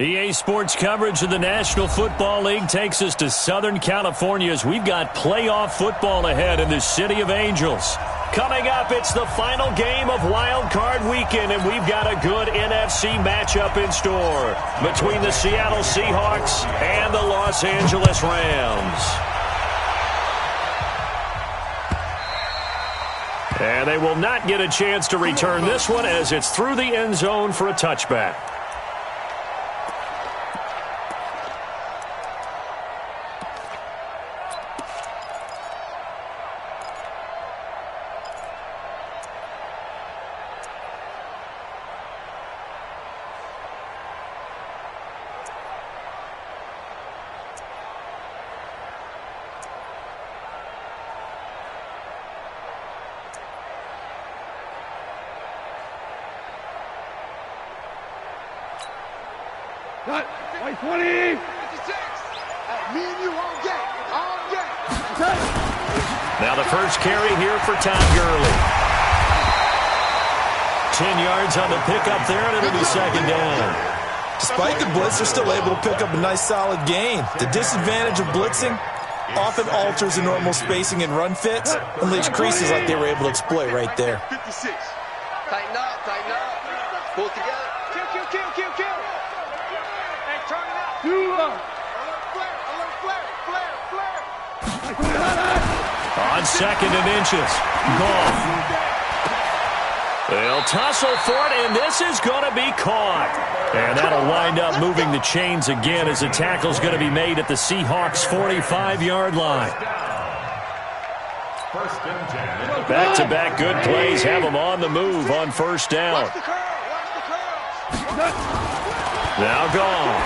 EA Sports coverage of the National Football League takes us to Southern California as we've got playoff football ahead in the City of Angels. Coming up, it's the final game of Wild Card Weekend, and we've got a good NFC matchup in store between the Seattle Seahawks and the Los Angeles Rams. And they will not get a chance to return this one as it's through the end zone for a touchback. Cut. White 20. 56. Me and you all game. All game. Now the first carry here for Todd Gurley. 10 yards on the pickup there, and it'll be second down. Despite the blitz, they're still able to pick up a nice solid gain. The disadvantage of blitzing often alters the normal spacing and run fits and leaves creases like they were able to exploit right there. 56. Tighten up, tighten up. Pull together. Kill. Hey, turn it out. Alert flare. On second and inches. Goff. They'll tussle for it, and this is going to be caught. And that'll wind up moving the chains again as the tackle's going to be made at the Seahawks' 45-yard line. Back-to-back good plays have them on the move on first down. Now gone.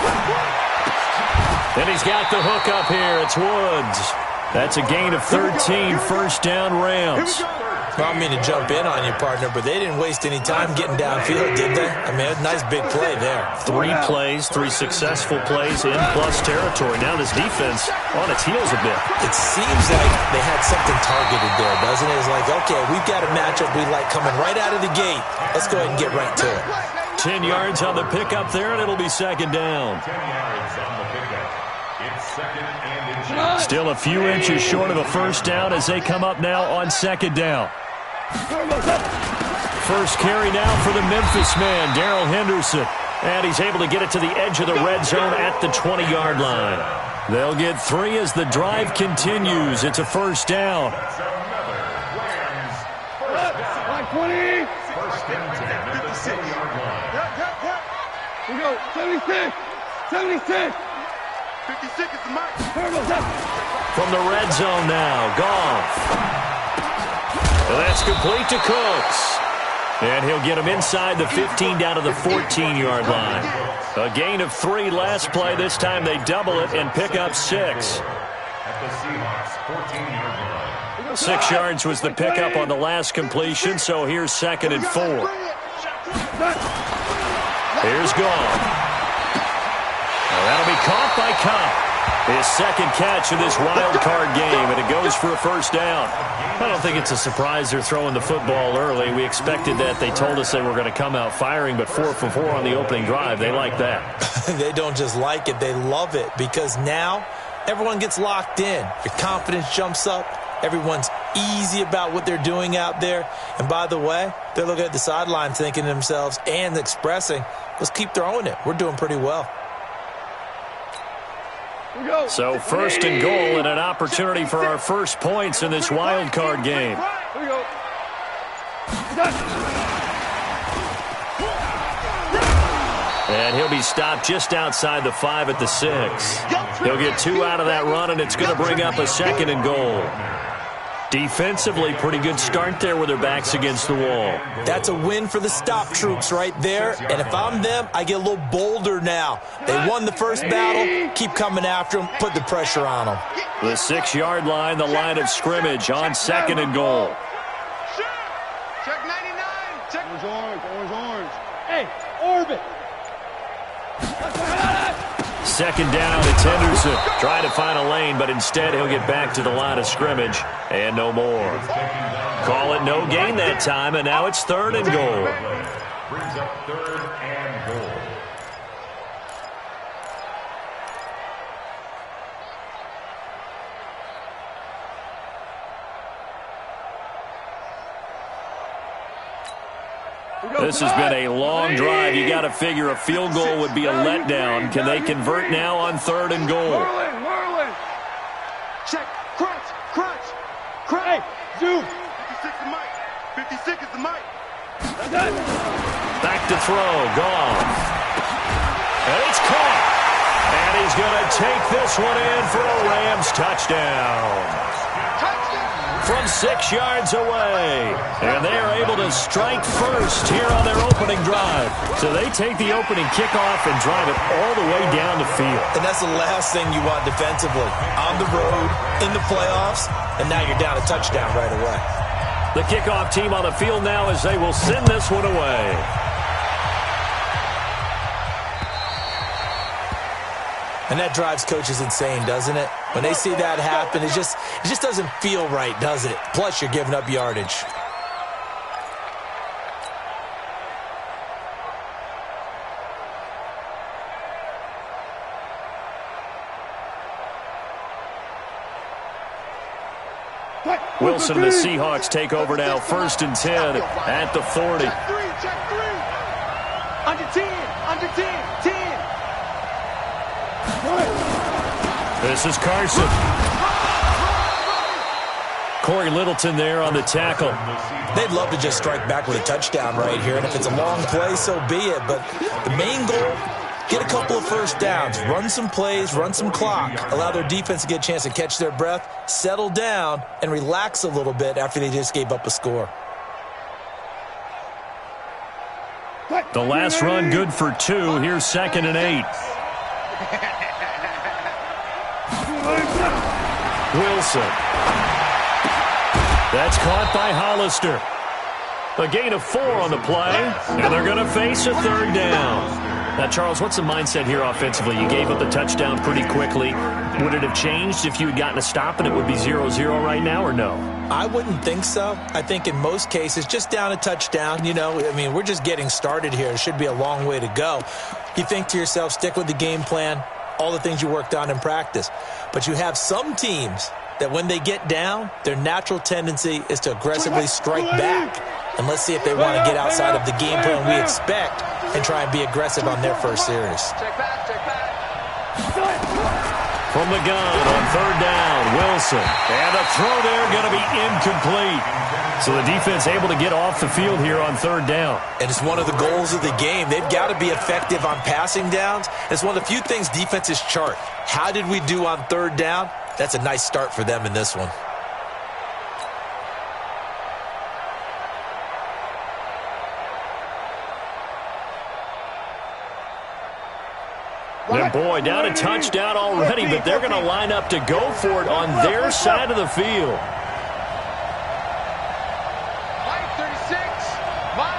And he's got the hook up here. It's Woods. That's a gain of 13, first down Rams. I don't mean to jump in on you, partner, but they didn't waste any time getting downfield, did they? I mean, a nice big play there. 3 plays, 3 successful plays in plus territory. Now this defense on its heels a bit. It seems like they had something targeted there, doesn't it? It's like, okay, we've got a matchup we like coming right out of the gate. Let's go ahead and get right to it. 10 yards on the pickup there, and it'll be second down. 10 yards on the pickup. It's second and inches. Still a few inches short of a first down as they come up now on second down. First carry now for the Memphis man, Darrell Henderson. And he's able to get it to the edge of the red zone at the 20-yard line. They'll get 3 as the drive continues. It's a first down. That's another Rams first down. 20. First and 10 at the 6-yard line. Here we go. 76. 56 is the mark. From the red zone now, Goff. And that's complete to Cooks. And he'll get him inside the 15 down to the 14-yard line. A gain of 3 last play. This time they double it and pick up 6. At the Seahawks 14-yard line. 6 yards was the pickup on the last completion, so here's second and 4. Here's Goff. That'll be caught by Cobb. His second catch of this wild card game, and it goes for a first down. I don't think it's a surprise they're throwing the football early. We expected that. They told us they were going to come out firing, but 4 for 4 on the opening drive. They like that. They don't just like it, they love it, because now everyone gets locked in. Your confidence jumps up. Everyone's easy about what they're doing out there. And by the way, they're looking at the sideline thinking to themselves and expressing, let's keep throwing it. We're doing pretty well. So first and goal and an opportunity for our first points in this wild card game. Here we go. And he'll be stopped just outside the 5 at the 6. He'll get 2 out of that run, and it's going to bring up a second and goal. Defensively, pretty good start there with their backs against the wall. That's a win for the stop troops right there. And if I'm them, I get a little bolder now. They won the first battle. Keep coming after them. Put the pressure on them. The 6-yard line, the line of scrimmage on second and goal. Check 99. Check. Orange. Hey, orbit. Second down, it's Henderson. Trying to find a lane, but instead he'll get back to the line of scrimmage. And no more. Call it no gain that time, and now it's third and goal. Brings up third and goal. This has been a long drive. You got to figure a field goal would be a letdown. Can they convert now on 3rd and goal? Whirling. Check. Crunch. Hey, zoom. 56 is Mike. 56 is the Mike. Back to throw. Gone. And it's caught. And he's going to take this one in for a Rams touchdown. From 6 yards away. And they are able to strike first here on their opening drive. So they take the opening kickoff and drive it all the way down the field. And that's the last thing you want defensively. On the road, in the playoffs, and now you're down a touchdown right away. The kickoff team on the field now as they will send this one away. And that drives coaches insane, doesn't it? When they see that happen, it just doesn't feel right, does it? Plus, you're giving up yardage. Wilson and the Seahawks take over now, 1st and 10 at the 40. Check three. Under 10. This is Carson. Corey Littleton there on the tackle. They'd love to just strike back with a touchdown right here, and if it's a long play, so be it. But the main goal, get a couple of first downs, run some plays, run some clock, allow their defense to get a chance to catch their breath, settle down, and relax a little bit after they just gave up a score. The last run good for 2. Here's 2nd and 8. Wilson. That's caught by Hollister. A gain of 4 on the play, and they're going to face a 3rd down. Now, Charles, what's the mindset here offensively? You gave up the touchdown pretty quickly. Would it have changed if you had gotten a stop and it would be 0-0 right now, or no? I wouldn't think so. I think in most cases, just down a touchdown, we're just getting started here. It should be a long way to go. You think to yourself, stick with the game plan, all the things you worked on in practice. But you have some teams that when they get down, their natural tendency is to aggressively strike back. And let's see if they want to get outside of the game plan we expect and try and be aggressive on their first series. Check back. From the gun on 3rd down, Wilson. And the throw there going to be incomplete. So the defense able to get off the field here on 3rd down. And it's one of the goals of the game. They've got to be effective on passing downs. It's one of the few things defenses chart. How did we do on 3rd down? That's a nice start for them in this one. And boy, down a touchdown already, but they're going to line up to go for it on their side of the field. Mike, 36. Mike.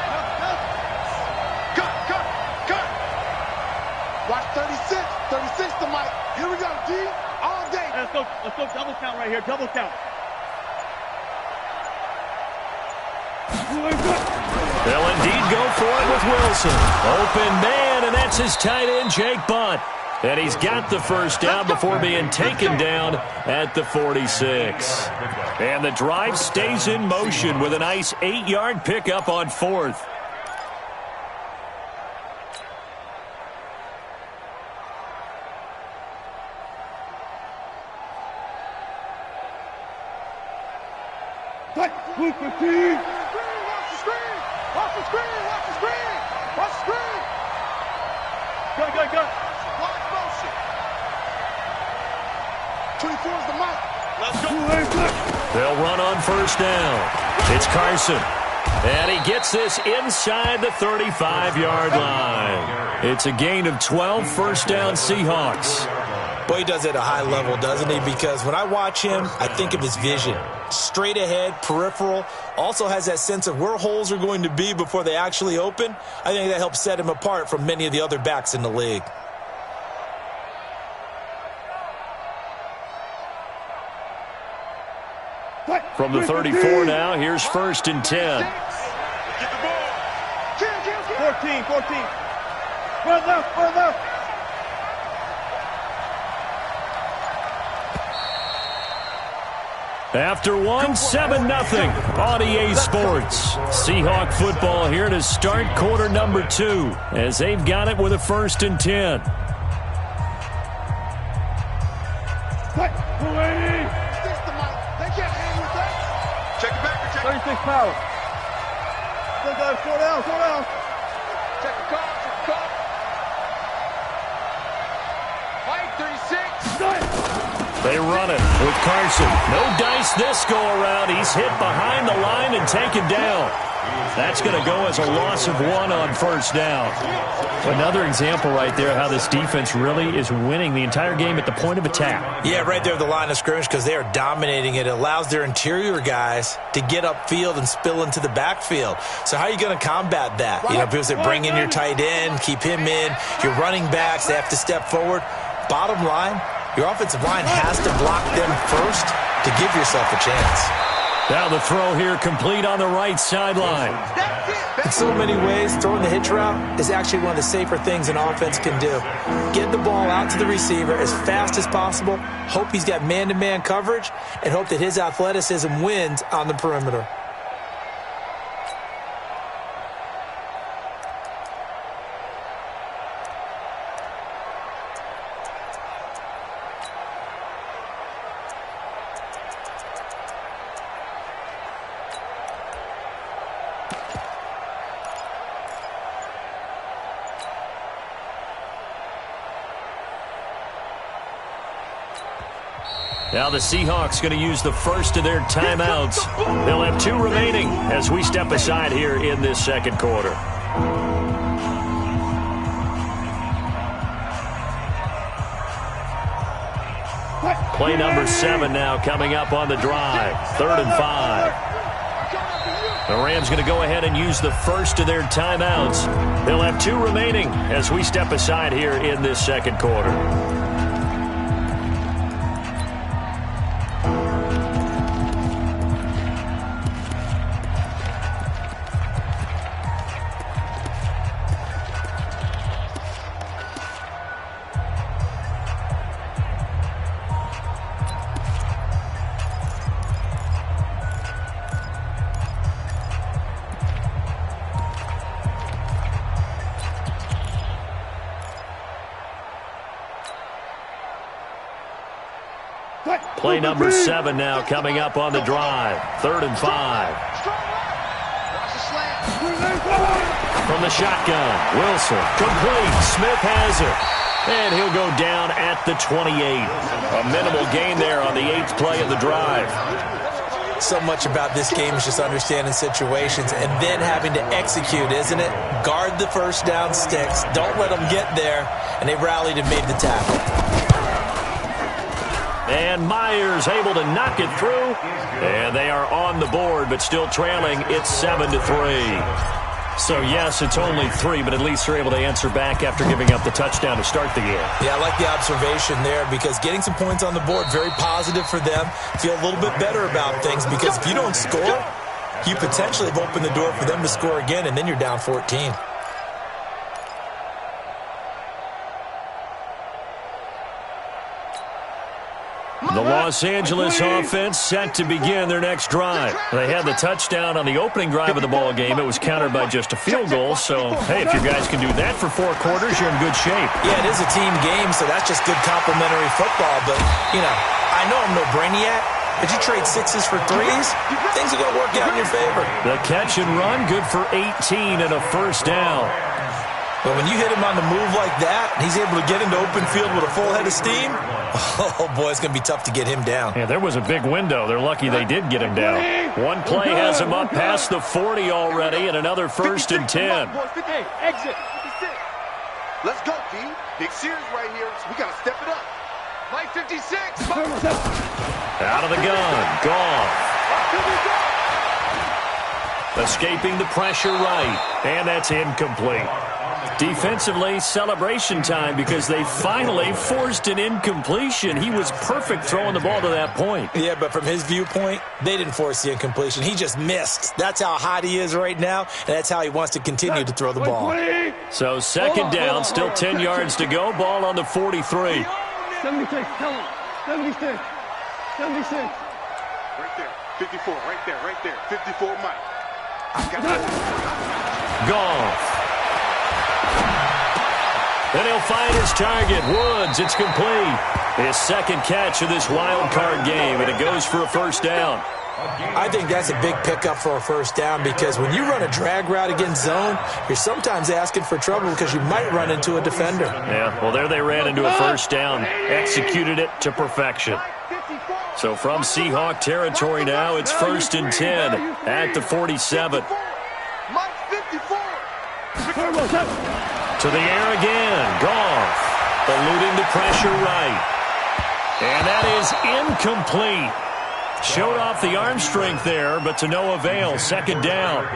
Cut. Watch 36. 36 to Mike. Here we go, D. All day. Let's go double count right here. Double count. They'll indeed go for it with Wilson. Open man, and that's his tight end, Jake Butt. And he's got the first down before being taken down at the 46. And the drive stays in motion with a nice 8-yard pickup on 4th. Watch the screen. Go. Watch motion. 24 is the Mike. Let's go. They'll run on 1st down. It's Carson. And he gets this inside the 35-yard line. It's a gain of 12, 1st down Seahawks. Boy, he does it at a high level, doesn't he? Because when I watch him, I think of his vision. Straight ahead, peripheral. Also has that sense of where holes are going to be before they actually open. I think that helps set him apart from many of the other backs in the league. From the 34 now, here's 1st and 10. Get the ball. 14. Run left. After one, 7-0 on EA Sports. Seahawk football here to start quarter number 2 as they've got it with a 1st and 10. Check it back. 36 power. Slow down. Check the call. Mike, 36. They run it with Carson. No dice this go around. He's hit behind the line and taken down. That's going to go as a loss of 1 on 1st down. Another example right there how this defense really is winning the entire game at the point of attack. Yeah, right there at the line of scrimmage because they are dominating it. It allows their interior guys to get upfield and spill into the backfield. So how are you going to combat that? You know, people say bring in your tight end, keep him in. Your running backs, they have to step forward. Bottom line, your offensive line has to block them first to give yourself a chance. Now the throw here complete on the right sideline. In so many ways, throwing the hitch route is actually one of the safer things an offense can do. Get the ball out to the receiver as fast as possible, hope he's got man-to-man coverage, and hope that his athleticism wins on the perimeter. Now the Seahawks going to use the first of their timeouts. They'll have 2 remaining as we step aside here in this second quarter. Play number 7 now coming up on the drive. 3rd and 5. The Rams going to go ahead and use the first of their timeouts. They'll have 2 remaining as we step aside here in this second quarter. Play number 7 now coming up on the drive. 3rd and 5. From the shotgun, Wilson, complete. Smith has it. And he'll go down at the 28. A minimal gain there on the 8th play of the drive. So much about this game is just understanding situations and then having to execute, isn't it? Guard the first down sticks. Don't let them get there. And they rallied and made the tackle. And Myers able to knock it through. And they are on the board, but still trailing. It's 7-3. So, yes, it's only 3, but at least they're able to answer back after giving up the touchdown to start the game. Yeah, I like the observation there because getting some points on the board, very positive for them. Feel a little bit better about things because if you don't score, you potentially have opened the door for them to score again, and then you're down 14. The Los Angeles offense set to begin their next drive. They had the touchdown on the opening drive of the ball game. It was countered by just a field goal. So, hey, if you guys can do that for 4 quarters, you're in good shape. Yeah, it is a team game, so that's just good complimentary football. But, you know, I know I'm no brainiac, but you trade 6s for 3s, things are going to work out in your favor. The catch and run, good for 18 and a 1st down. But when you hit him on the move like that, and he's able to get into open field with a full head of steam, oh, boy, it's going to be tough to get him down. Yeah, there was a big window. They're lucky they did get him down. One play has him up past the 40 already, and another 1st and 10. Exit. 56. Let's go, D. Big series right here, so we got to step it up. Mike 56. Out of the gun. Goff. Escaping the pressure right, and that's incomplete. Defensively, celebration time because they finally forced an incompletion. He was perfect throwing the ball to that point. Yeah, but from his viewpoint, they didn't force the incompletion. He just missed. That's how hot he is right now, and that's how he wants to continue to throw the ball. So 2nd down, still 10 yards to go. Ball on the 43. 76, tell him. 76. 76. 54, right there. 54, Mike. I got it. Goff. Then he'll find his target, Woods. It's complete. His second catch of this wild card game, and it goes for a first down. I think that's a big pickup for a first down because when you run a drag route against zone, you're sometimes asking for trouble because you might run into a defender. Yeah, well, there they ran into a first down, executed it to perfection. So from Seahawk territory now, it's 1st and 10 at the 47. Mike, 54. To the air again. Goff eluding the pressure right. And that is incomplete. Showed off the arm strength there, but to no avail. Second down.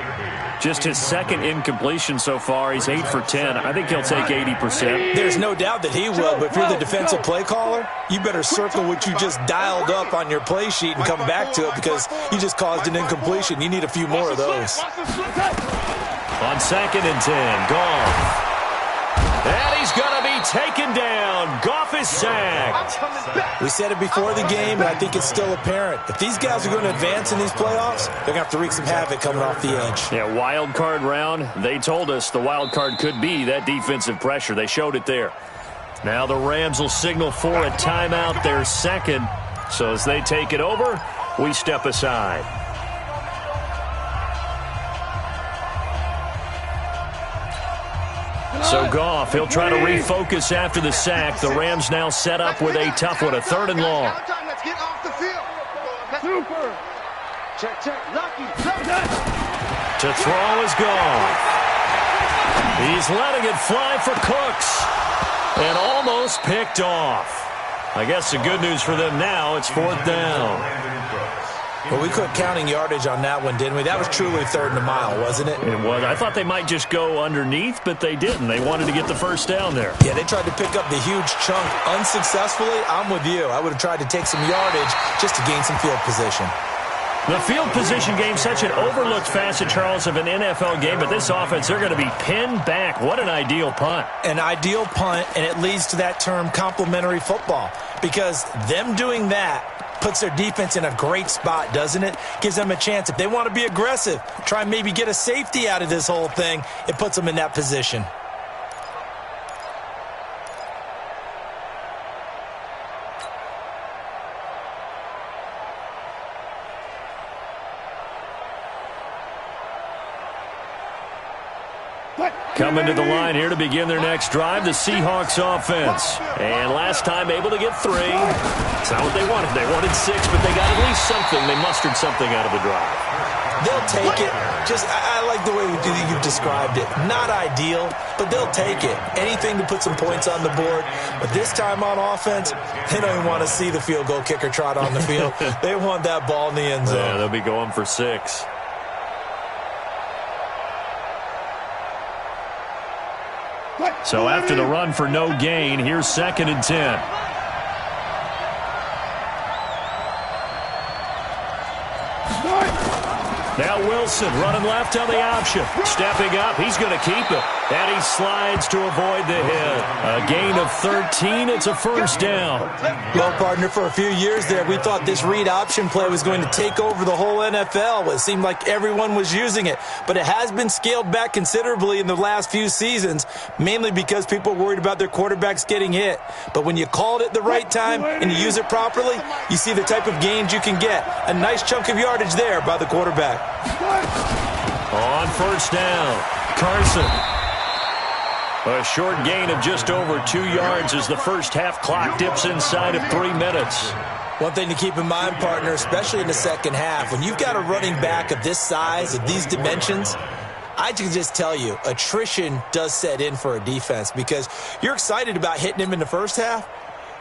Just his second incompletion so far. He's 8 for 10. I think he'll take 80%. There's no doubt that he will, but if you're the defensive play caller, you better circle what you just dialed up on your play sheet and come back to it because you just caused an incompletion. You need a few more of those. On 2nd and 10, Goff. And he's going to be taken down. Goff is sacked. We said it before the game, and I think it's still apparent. If these guys are going to advance in these playoffs, they're going to have to wreak some havoc coming off the edge. Yeah, wild card round. They told us the wild card could be that defensive pressure. They showed it there. Now the Rams will signal for a timeout, their second. So as they take it over, we step aside. So Goff, he'll try to refocus after the sack. The Rams now set up with a tough one, a 3rd and long. Let's get off the field. Super. Check. Lucky. To throw is Goff. He's letting it fly for Cooks. And almost picked off. I guess the good news for them now, it's 4th down. Well, we quit counting yardage on that one, didn't we? That was truly 3rd and a mile, wasn't it? It was. I thought they might just go underneath, but they didn't. They wanted to get the first down there. Yeah, they tried to pick up the huge chunk unsuccessfully. I'm with you. I would have tried to take some yardage just to gain some field position. The field position game, such an overlooked facet, Charles, of an NFL game, but this offense, they're going to be pinned back. What an ideal punt. An ideal punt, and it leads to that term complementary football because them doing that puts their defense in a great spot, doesn't it? Gives them a chance. If they want to be aggressive, try and maybe get a safety out of this whole thing, it puts them in that position. Coming to the line here to begin their next drive, the Seahawks offense. And last time able to get 3. It's not what they wanted. They wanted 6, but they got at least something. They mustered something out of the drive. They'll take it. I like the way you've described it. Not ideal, but they'll take it. Anything to put some points on the board. But this time on offense, they don't even want to see the field goal kicker trot on the field. They want that ball in the end zone. Yeah, they'll be going for 6. So after the run for no gain, here's 2nd and 10. Now Wilson running left on the option. Stepping up, he's going to keep it. And he slides to avoid the hit. A gain of 13, it's a first down. Well, partner, for a few years there, we thought this read option play was going to take over the whole NFL. It seemed like everyone was using it. But it has been scaled back considerably in the last few seasons, mainly because people are worried about their quarterbacks getting hit. But when you call it at the right time and you use it properly, you see the type of gains you can get. A nice chunk of yardage there by the quarterback. On first down, Carson. A short gain of just over 2 yards as the first half clock dips inside of 3 minutes. One thing to keep in mind, partner, especially in the second half, when you've got a running back of this size, of these dimensions, I can just tell you, attrition does set in for a defense because you're excited about hitting him in the first half.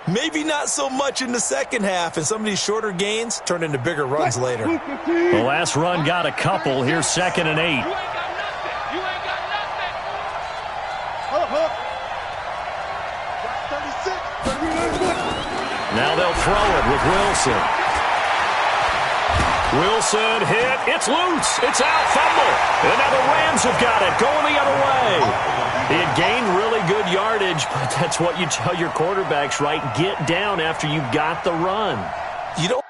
Maybe not so much in the second half, and some of these shorter gains turn into bigger runs later. The last run got a couple. Here's 2nd and 8. Now they'll throw it with Wilson. Wilson hit. It's loose. It's out. Fumble. And now the Rams have got it. Going the other way. He had gained really good yardage, but that's what you tell your quarterbacks, right? Get down after you got the run. You don't.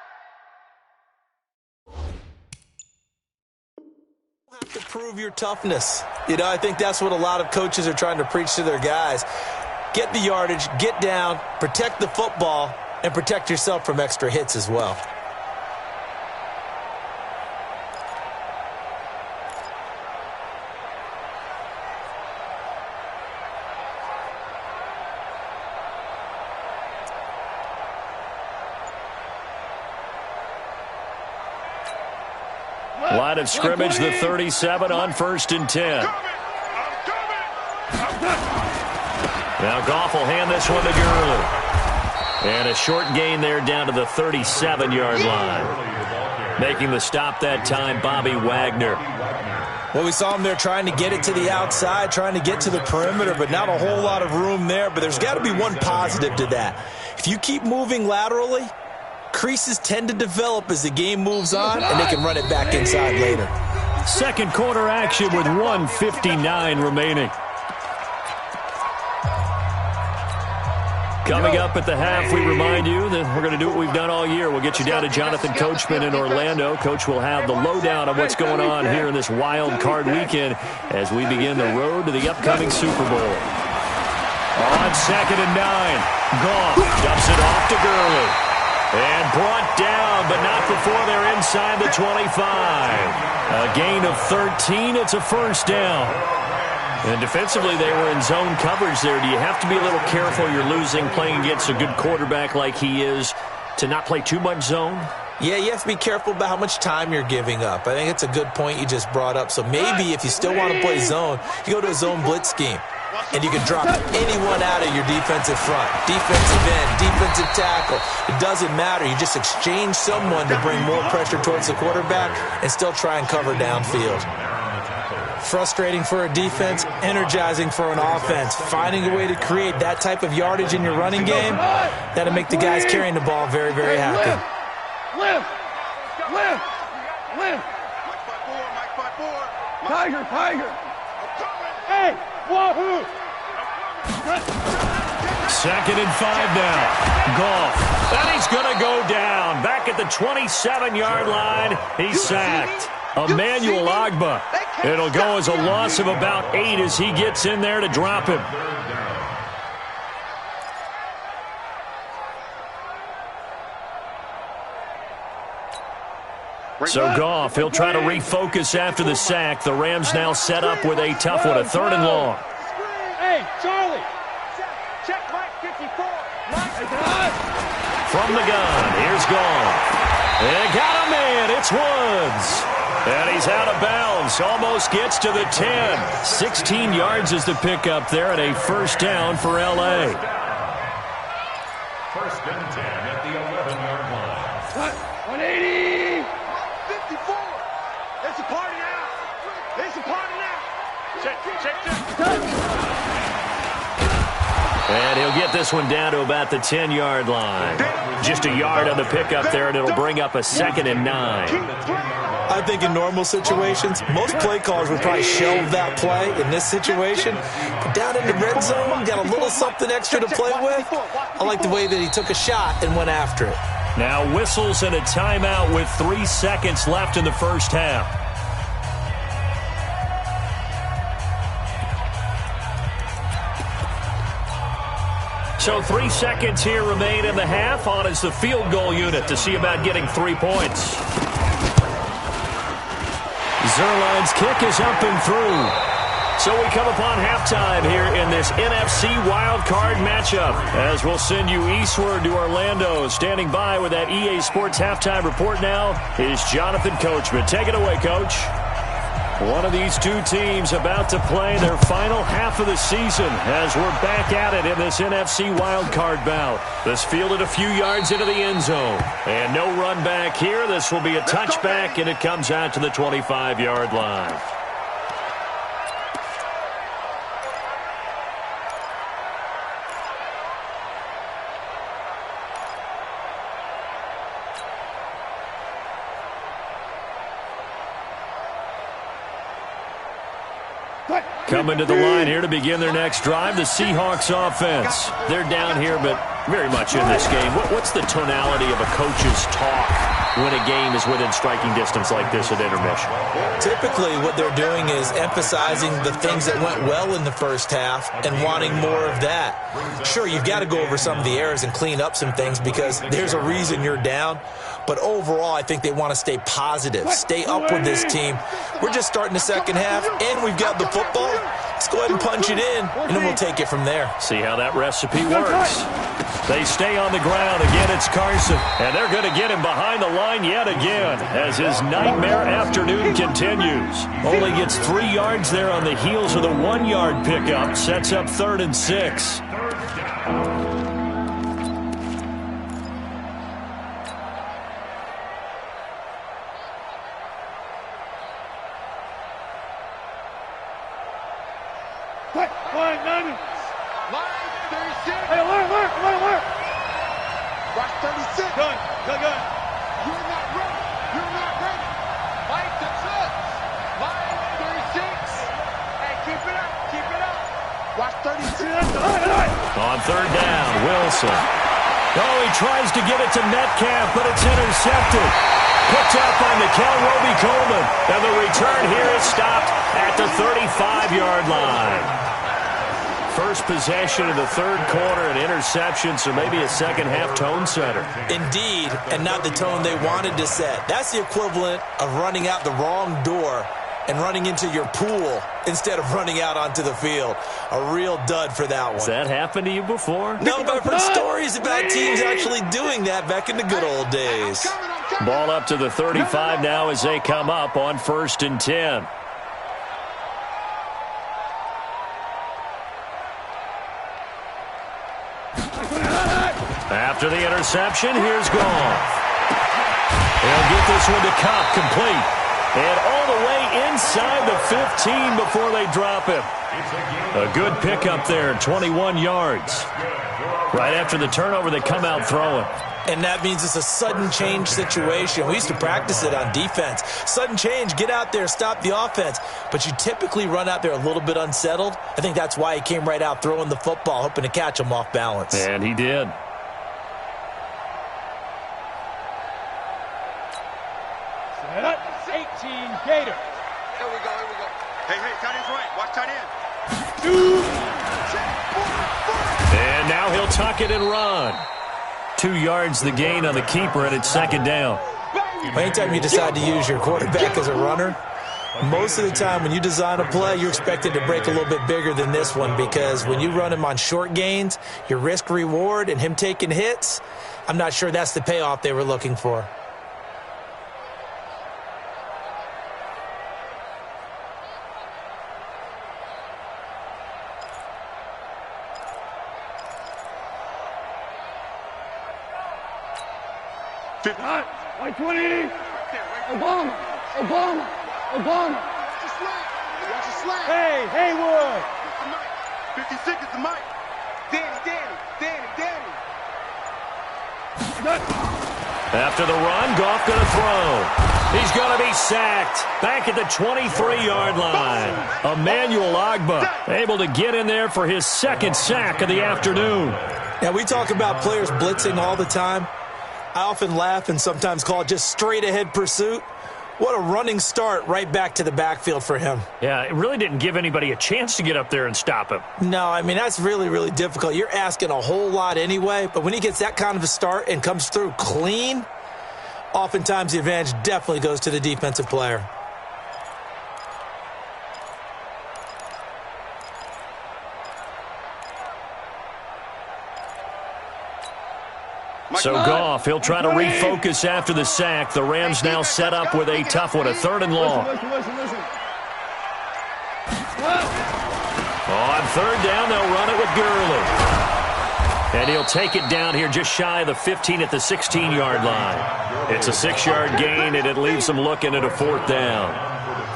To prove your toughness. I think that's what a lot of coaches are trying to preach to their guys. Get the yardage, get down, protect the football, and protect yourself from extra hits as well. Line of scrimmage, the 37 on 1st and 10. Now Goff will hand this one to Gurley. And a short gain there down to the 37-yard line. Making the stop that time, Bobby Wagner. Well, we saw him there trying to get it to the outside, trying to get to the perimeter, but not a whole lot of room there. But there's got to be one positive to that. If you keep moving laterally, creases tend to develop as the game moves on, and they can run it back inside later. Second quarter action with 1:59 remaining. Coming up at the half, we remind you that we're going to do what we've done all year. We'll get you down to Jonathan Coachman in Orlando. Coach will have the lowdown on what's going on here in this wild card weekend as we begin the road to the upcoming Super Bowl. On 2nd and 9, Goff dumps it off to Gurley. And brought down, but not before they're inside the 25. A gain of 13. It's a first down. And defensively, they were in zone coverage there. Do you have to be a little careful? You're losing, playing against a good quarterback like he is, to not play too much zone? Yeah, you have to be careful about how much time you're giving up. I think it's a good point you just brought up. So maybe if you still want to play zone, you go to a zone blitz scheme. And you can drop anyone out of your defensive front, defensive end, defensive tackle. It doesn't matter. You just exchange someone to bring more pressure towards the quarterback and still try and cover downfield. Frustrating for a defense, energizing for an offense. Finding a way to create that type of yardage in your running game, that'll make the guys carrying the ball very, very happy. Lift! Tiger! Hey! Wahoo! 2nd and 5 now. Goff. And he's going to go down. Back at the 27-yard line. He's sacked. Emmanuel Ogbah. It'll go as a loss of about 8 as he gets in there to drop him. So Goff, he'll try to refocus after the sack. The Rams now set up with a tough one, a 3rd and long. Hey, Charlie! Check Mike 54. From the gun, here's Goff. And got a man, it's Woods. And he's out of bounds, almost gets to the 10. 16 yards is the pickup there, and a first down for L.A. 1st and 10 at the 11-yard line. 180! 54! It's a party now! It's a party now! Check! And he'll get this one down to about the 10-yard line. Just a yard on the pickup there, and it'll bring up a 2nd and 9. I think in normal situations, most play callers would probably shelve that play in this situation. But down in the red zone, got a little something extra to play with. I like the way that he took a shot and went after it. Now whistles and a timeout with 3 seconds left in the first half. So 3 seconds here remain in the half. On is the field goal unit to see about getting 3 points. Zerline's kick is up and through. So we come upon halftime here in this NFC Wildcard matchup. As we'll send you eastward to Orlando. Standing by with that EA Sports halftime report now is Jonathan Coachman. Take it away, Coach. One of these two teams about to play their final half of the season as we're back at it in this NFC wildcard bout. This fielded a few yards into the end zone. And no run back here. This will be a touchback, and it comes out to the 25-yard line. Coming to the line here to begin their next drive, the Seahawks offense. They're down here, but very much in this game. What's the tonality of a coach's talk when a game is within striking distance like this at intermission? Typically, what they're doing is emphasizing the things that went well in the first half and wanting more of that. Sure, you've got to go over some of the errors and clean up some things because there's a reason you're down. But overall, I think they want to stay positive, stay up with this team. We're just starting the second half, and we've got the football. Let's go ahead and punch it in, and then we'll take it from there. See how that recipe works. They stay on the ground. Again, it's Carson. And they're going to get him behind the line yet again as his nightmare afternoon continues. Only gets 3 yards there on the heels of the 1-yard pickup. Sets up 3rd and 6. On 3rd down, Wilson. Oh, he tries to get it to Metcalf, but it's intercepted. Picked up by Mikel Roby-Coleman. And the return here is stopped at the 35-yard line. First possession of the 3rd quarter, an interception, so maybe a second-half tone setter. Indeed, and not the tone they wanted to set. That's the equivalent of running out the wrong door and running into your pool instead of running out onto the field. A real dud for that one. Has that happened to you before? No, but I've heard stories about teams actually doing that back in the good old days. Ball up to the 35 now as they come up on 1st and 10. After the interception, here's Goff. He'll get this one to Cup, complete. And all the way inside the 15 before they drop him. A good pickup there, 21 yards. Right after the turnover, they come out throwing. And that means it's a sudden change situation. We used to practice it on defense. Sudden change, get out there, stop the offense. But you typically run out there a little bit unsettled. I think that's why he came right out throwing the football, hoping to catch him off balance. And he did. Set up, 18, Gator. Here we go. Hey, tight end's right. Watch tight end. And now he'll tuck it and run. 2 yards the gain on the keeper, and it's 2nd down. Anytime you decide to use your quarterback as a runner, most of the time when you design a play, you're expected to break a little bit bigger than this one because when you run him on short gains, your risk-reward and him taking hits, I'm not sure that's the payoff they were looking for. White 20. Obama. Watch the slant. Hey, Haywood. 56 is the mic. Danny. After the run, Goff going to throw. He's going to be sacked. Back at the 23-yard line. Emmanuel Ogbah able to get in there for his 2nd sack of the afternoon. Now, we talk about players blitzing all the time. I often laugh and sometimes call it just straight-ahead pursuit. What a running start right back to the backfield for him. Yeah, it really didn't give anybody a chance to get up there and stop him. No, I mean, that's really, really difficult. You're asking a whole lot anyway, but when he gets that kind of a start and comes through clean, oftentimes the advantage definitely goes to the defensive player. So Goff, he'll try to refocus after the sack. The Rams now set up with a tough one, a 3rd and long. Listen. On 3rd down, they'll run it with Gurley. And he'll take it down here just shy of the 15 at the 16-yard line. It's a 6-yard gain, and it leaves them looking at a 4th down.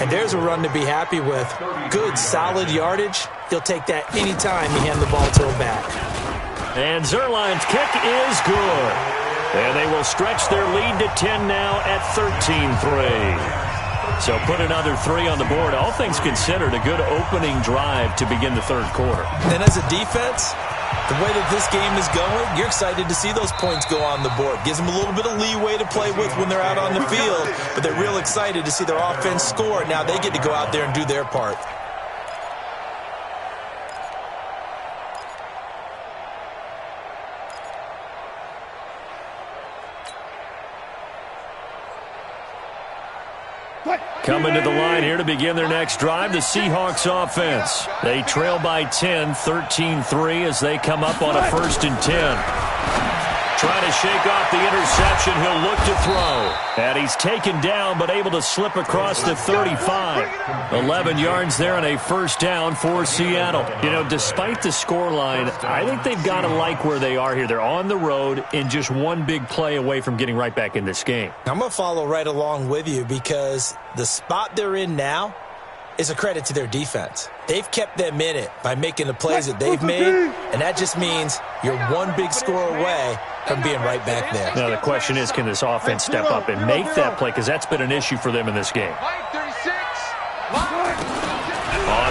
And there's a run to be happy with. Good, solid yardage. He'll take that anytime you hand the ball to him back. And Zerline's kick is good. And they will stretch their lead to 10 now at 13-3. So put another 3 on the board. All things considered, a good opening drive to begin the 3rd quarter. And as a defense, The way that this game is going, you're excited to see those points go on the board. Gives them a little bit of leeway to play with when they're out on the field, but they're real excited to see their offense score. Now they get to go out there and do their part. Coming to the line here to begin their next drive, the Seahawks offense. They trail by 10, 13-3 as they come up on a 1st and 10. Trying to shake off the interception, he'll look to throw. And he's taken down but able to slip across the 35. 11 yards there and a 1st down for Seattle. You know, despite the scoreline, I think they've got to like where they are here. They're on the road and just one big play away from getting right back in this game. I'm going to follow right along with you because the spot they're in now is a credit to their defense. They've kept them in it by making the plays that they've made, and that just means you're one big score away from being right back there. Now the question is, can this offense step up and make that play? Because that's been an issue for them in this game. On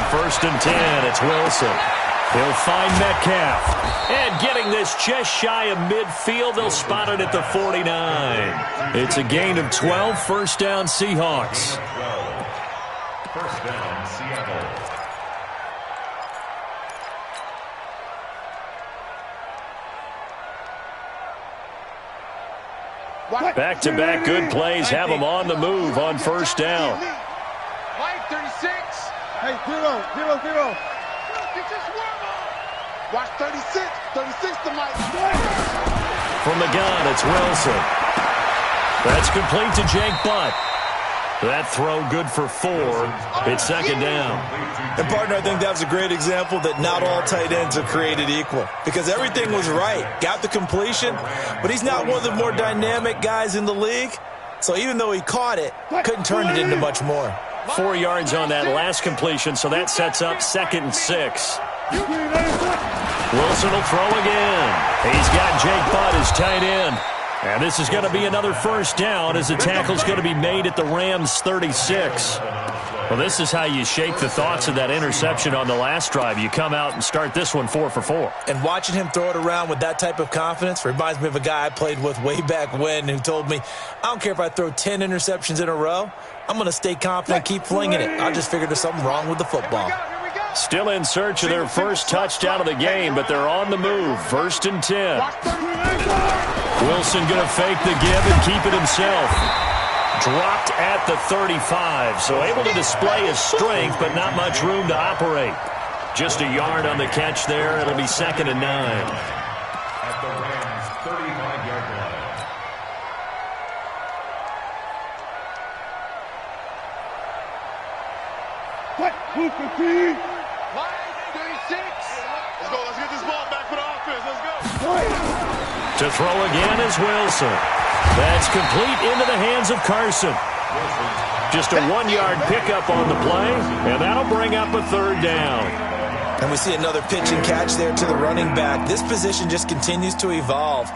1st and 10, it's Wilson. He'll find Metcalf. And getting this just shy of midfield, they'll spot it at the 49. It's a gain of 12, 1st down Seahawks. 1st down, Seattle. Back-to-back good plays have them on the move on 1st down. Mike, 36. Hey, 0. Watch 36. 36 to Mike. From the gun, it's Wilson. That's complete to Jake Butt. That throw good for 4. It's 2nd down. And, partner, I think that was a great example that not all tight ends are created equal because everything was right. Got the completion, but he's not one of the more dynamic guys in the league. So even though he caught it, couldn't turn it into much more. 4 yards on that last completion, so that sets up 2nd and 6. Wilson will throw again. He's got Jake Butt as tight end. And this is going to be another 1st down as the tackle's going to be made at the Rams' 36. Well, this is how you shake the thoughts of that interception on the last drive. You come out and start this one 4 for 4. And watching him throw it around with that type of confidence reminds me of a guy I played with way back when who told me, I don't care if I throw 10 interceptions in a row. I'm going to stay confident, keep flinging it. I just figured there's something wrong with the football. Still in search of their first touchdown of the game, but they're on the move. 1st and 10. Wilson going to fake the give and keep it himself. Dropped at the 35, so able to display his strength, but not much room to operate. Just a yard on the catch there. It'll be 2nd and 9. At the Rams' 35-yard line. What? Who can see? 36. Let's go. Let's get this ball back for the offense. Let's go. To throw again is Wilson. That's complete into the hands of Carson. Just a 1-yard pickup on the play, and that'll bring up a 3rd down. And we see another pitch and catch there to the running back. This position just continues to evolve.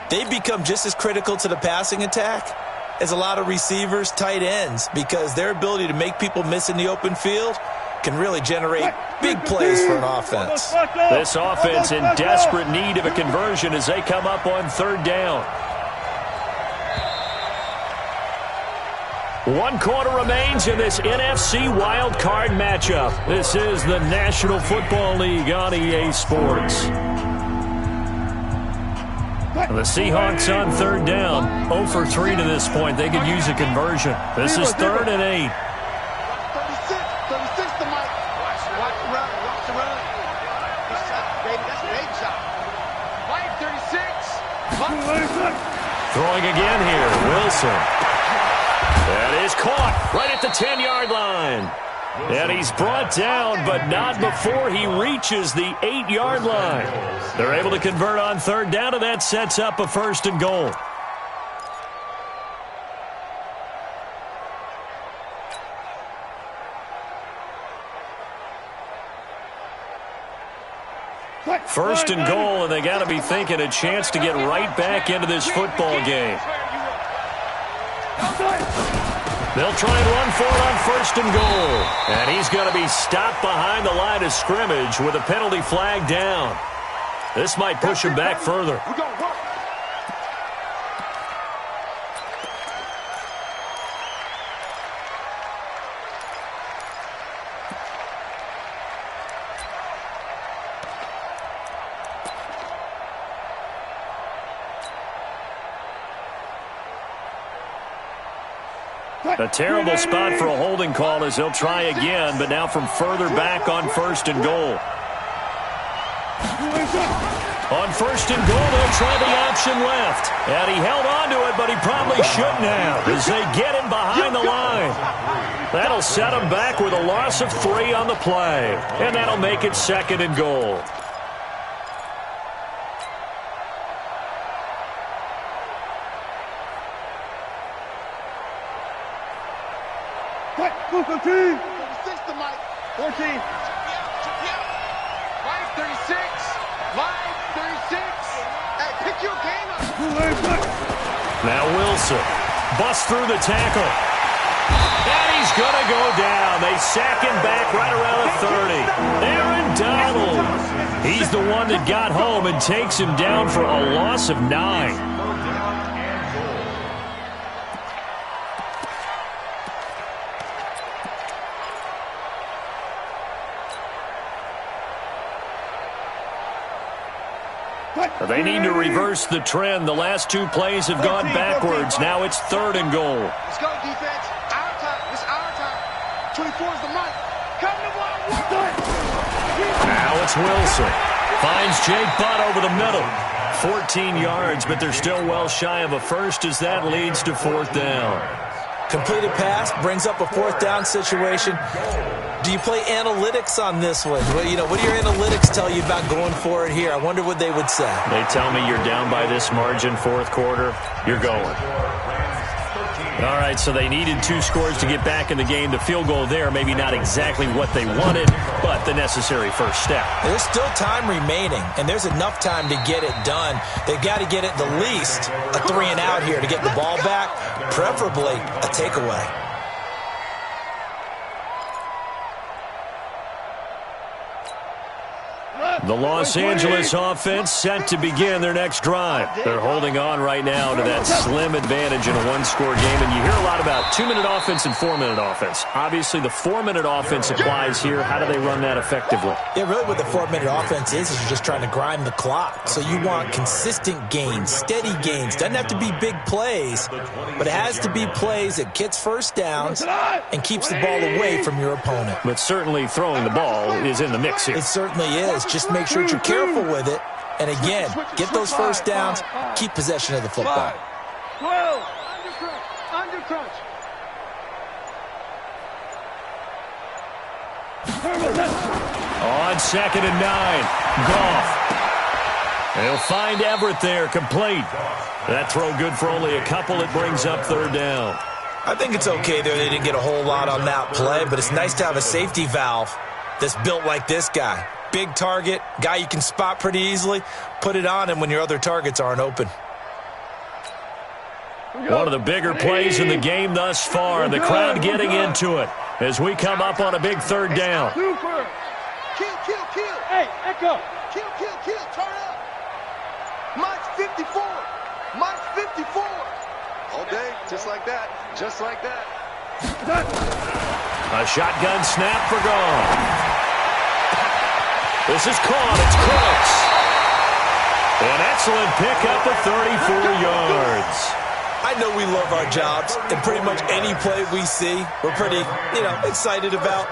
They've become just as critical to the passing attack as a lot of receivers, tight ends, because their ability to make people miss in the open field can really generate big plays for an offense. This offense in desperate need of a conversion as they come up on 3rd down. 1 quarter remains in this NFC Wildcard matchup. This is the National Football League on EA Sports. The Seahawks on 3rd down. 0 for 3 to this point. They could use a conversion. This is 3rd and 8. 36 to Mike. Watch the run. Watch the run. Good shot, baby. That's a big shot. Mike, 36. Throwing again here. Wilson. That is caught right at the 10-yard line. And he's brought down, but not before he reaches the 8-yard line. They're able to convert on 3rd down, and that sets up a 1st and goal. First and goal, and they got to be thinking a chance to get right back into this football game. They'll try and run for it on 1st and goal. And he's going to be stopped behind the line of scrimmage with a penalty flag down. This might push him back further. We go work. A terrible spot for a holding call as they'll try again, but now from further back on 1st and goal. On 1st and goal, they'll try the option left. And he held on to it, but he probably shouldn't have as they get him behind the line. That'll set him back with a loss of 3 on the play. And that'll make it 2nd and goal. Go, 15. 6 to Mike. 14. 536. Line 36. Hey, pick your game up. Now Wilson busts through the tackle. And he's going to go down. They sack him back right around the 30. Aaron Donald. He's the one that got home and takes him down for a loss of 9. They need to reverse the trend. The last 2 plays have gone backwards. Now it's 3rd and goal. Let's go, defense. Our time. It's our time. 24 is the mic. Come to one. Now it's Wilson. Finds Jake Butt over the middle. 14 yards, but they're still well shy of a first as that leads to 4th down. Completed pass brings up a 4th down situation. Do you play analytics on this one? Well, you know, what do your analytics tell you about going for it here? I wonder what they would say. They tell me you're down by this margin, 4th quarter. You're going. All right, so they needed 2 scores to get back in the game. The field goal there, maybe not exactly what they wanted, but the necessary first step. There's still time remaining, and there's enough time to get it done. They've got to get it the least a 3 and out here to get the ball back, preferably a takeaway. The Los Angeles offense set to begin their next drive. They're holding on right now to that slim advantage in a 1-score game. And you hear a lot about 2-minute offense and 4-minute offense. Obviously, the 4-minute offense applies here. How do they run that effectively? Yeah, really what the 4-minute offense is you're just trying to grind the clock. So you want consistent gains, steady gains. Doesn't have to be big plays, but it has to be plays that gets first downs and keeps the ball away from your opponent. But certainly throwing the ball is in the mix here. It certainly is. Just make sure you're careful with it. And again, get those first downs, keep possession of the football. 12. Under crunch. On 2nd and 9, Goff. They'll find Everett there, complete. That throw good for only a couple. It brings up 3rd down. I think it's okay there. They didn't get a whole lot on that play, but it's nice to have a safety valve that's built like this guy. Big target, guy you can spot pretty easily. Put it on him when your other targets aren't open. One of the bigger plays in the game thus far, and the crowd getting into it as we come up on a big 3rd down. Super. Kill. Hey, Echo. Kill. Turn up. Mike's 54. Mike's 54. All day, just like that. Just like that. A shotgun snap for Goff. This is caught. It's close. An excellent pickup of 34 yards. I know we love our jobs, and pretty much any play we see, we're pretty, excited about.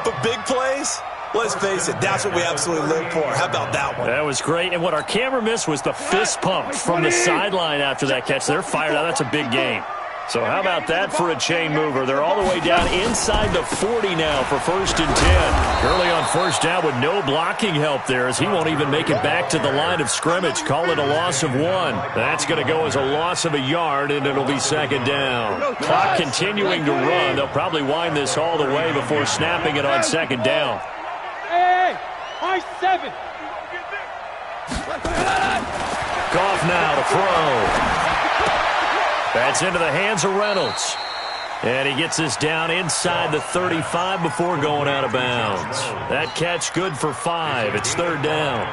But big plays, let's face it, that's what we absolutely live for. How about that one? That was great. And what our camera missed was the fist pump from the sideline after that catch. They're fired out. That's a big game. So how about that for a chain mover? They're all the way down inside the 40 now for 1st and 10. Early on 1st down with no blocking help there as he won't even make it back to the line of scrimmage. Call it a loss of 1. That's going to go as a loss of a yard, and it'll be 2nd down. Clock continuing to run. They'll probably wind this all the way before snapping it on 2nd down. Hey, high 7. Goff now to throw. That's into the hands of Reynolds. And he gets this down inside the 35 before going out of bounds. That catch good for 5. It's 3rd down.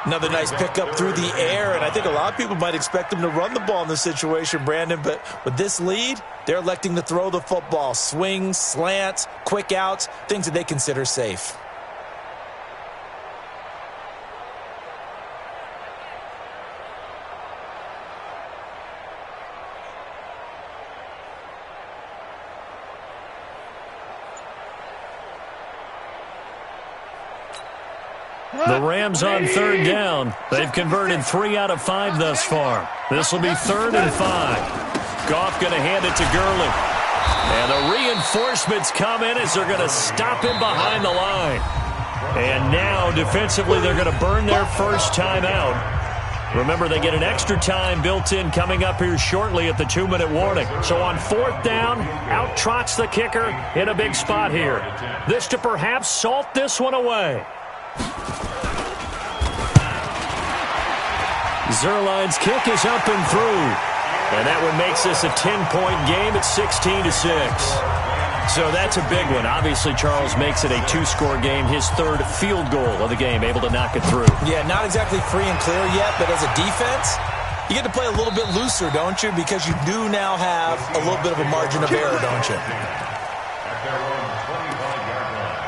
Another nice pickup through the air, and I think a lot of people might expect them to run the ball in this situation, Brandon, but with this lead, they're electing to throw the football. Swings, slants, quick outs, things that they consider safe. The Rams on third down. They've converted 3 out of 5 thus far. This will be 3rd and 5. Goff going to hand it to Gurley. And the reinforcements come in as they're going to stop him behind the line. And now, defensively, they're going to burn their first timeout. Remember, they get an extra time built in coming up here shortly at the 2-minute warning. So on 4th down, out trots the kicker in a big spot here. This to perhaps salt this one away. Zuerlein's kick is up and through. And that one makes this a 10-point game at 16-6. So that's a big one. Obviously, Charles makes it a 2-score game. His 3rd field goal of the game, able to knock it through. Yeah, not exactly free and clear yet, but as a defense, you get to play a little bit looser, don't you? Because you do now have a little bit of a margin of error, don't you? At their own 25-yard line.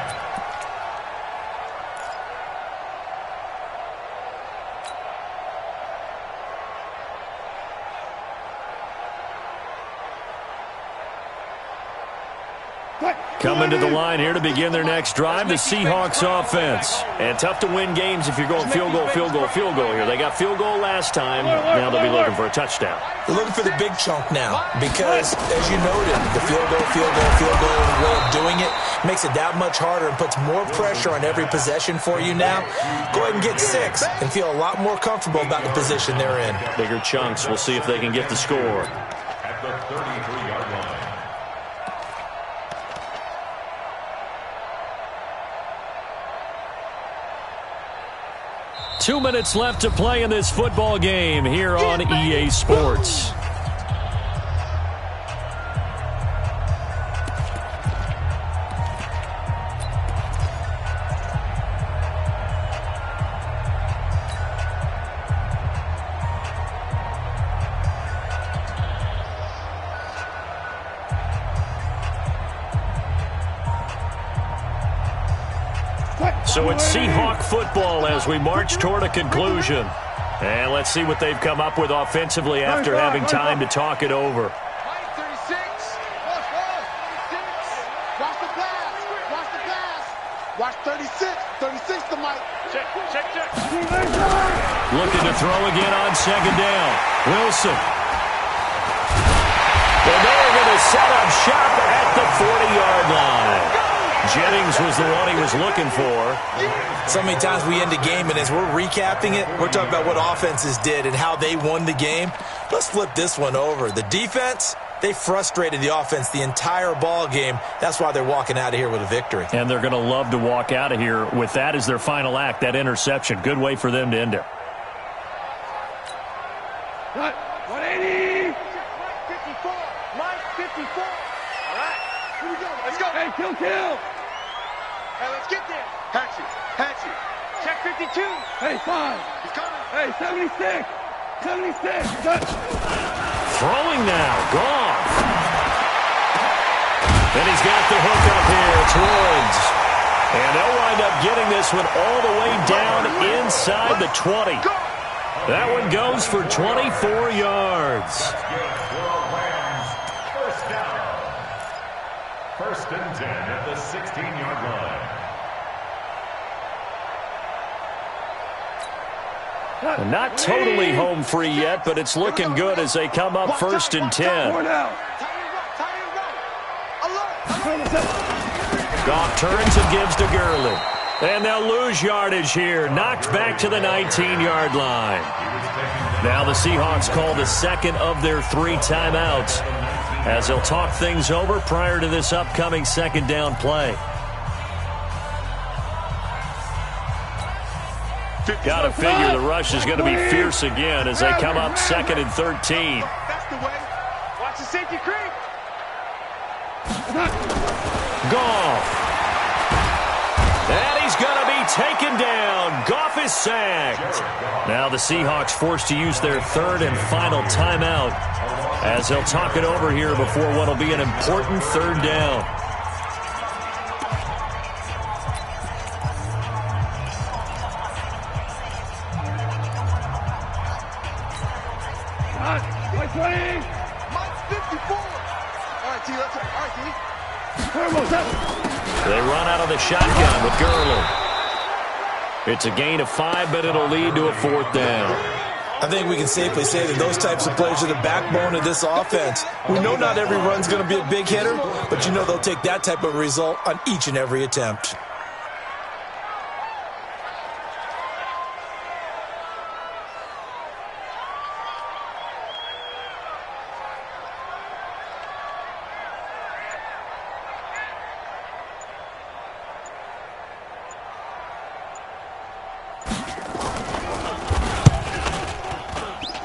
Coming to the line here to begin their next drive, the Seahawks offense. And tough to win games if you're going field goal, field goal, field goal here. They got field goal last time. Now they'll be looking for a touchdown. They're looking for the big chunk now because, as you noted, the field goal way of doing it makes it that much harder and puts more pressure on every possession for you now. Go ahead and get 6 and feel a lot more comfortable about the position they're in. Bigger chunks. We'll see if they can get the score. At the 33-yard line. 2 minutes left to play in this football game here on EA Sports. So it's Seahawk football as we march toward a conclusion. And let's see what they've come up with offensively after having time to talk it over. 36. Watch the pass. Watch the pass. Watch 36. 36 to Mike. Check. Looking to throw again on 2nd down. Wilson. And they're going to set up shop at the 40-yard line. Jennings was the one he was looking for. So many times we end a game, and as we're recapping it, we're talking about what offenses did and how they won the game. Let's flip this one over. The defense, they frustrated the offense the entire ball game. That's why they're walking out of here with a victory. And they're going to love to walk out of here with that as their final act, that interception. Good way for them to end it. 180. Mike 54. All right. Here we go. Let's go. Hey, kill. Hey, let's get there. Hatchet. Check 52. Hey, 5. He's coming. Hey, 76. Throwing now. Goff. And he's got the hook up here. It's Woods. And they'll wind up getting this one all the way down inside the 20. That one goes for 24 yards. First down. 1st and 10 at the 16-yard line. And not totally home free yet, but it's looking good as they come up 1st and 10. Goff turns and gives to Gurley. And they'll lose yardage here. Knocked back to the 19-yard line. Now the Seahawks call the 2nd of their 3 timeouts as they'll talk things over prior to this upcoming 2nd down play. Got to figure the rush is going to be fierce again as they come up 2nd and 13. That's the way. Watch the safety creep. Goff. And he's going to be taken down. Goff is sacked. Now the Seahawks forced to use their third and final timeout as they'll talk it over here before what will be an important third down. Mike 20. Mike 54. All right, T, let's go. All right, T. They run out of the shotgun with Gurley. It's a gain of 5, but it'll lead to a fourth down. I think we can safely say that those types of players are the backbone of this offense. We know not every run's going to be a big hitter, but you know they'll take that type of result on each and every attempt.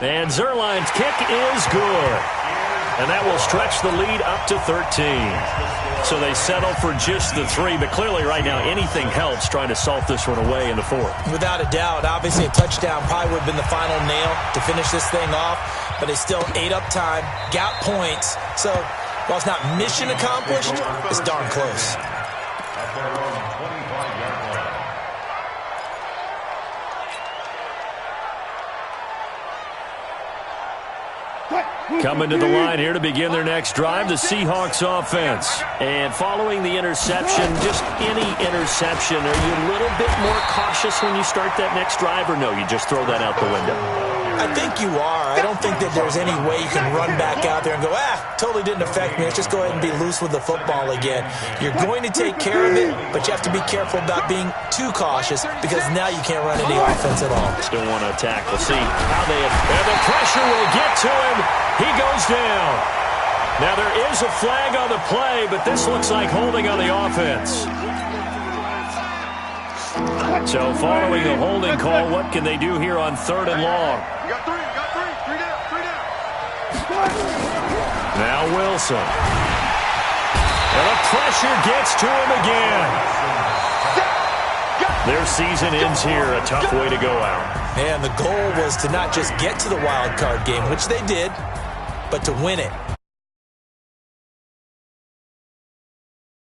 And Zerline's kick is good. And that will stretch the lead up to 13. So they settle for just the 3, but clearly right now anything helps trying to salt this one away in the 4th. Without a doubt, obviously a touchdown probably would have been the final nail to finish this thing off, but they still ate up time, got points. So while it's not mission accomplished, it's darn close. Coming to the line here to begin their next drive, the Seahawks offense. And following the interception, just any interception, are you a little bit more cautious when you start that next drive, or no, you just throw that out the window? I think you are. I don't think that there's any way you can run back out there and go, totally didn't affect me. Let's just go ahead and be loose with the football again. You're going to take care of it, but you have to be careful about being too cautious because now you can't run any offense at all. Still want to attack. We'll see how they... And the pressure will get to him. He goes down. Now there is a flag on the play, but this looks like holding on the offense. So following the holding call, what can they do here on 3rd and long? You got 3 down. Now Wilson. And the pressure gets to him again. Their season ends here. A tough way to go out. And the goal was to not just get to the wild card game, which they did, but to win it.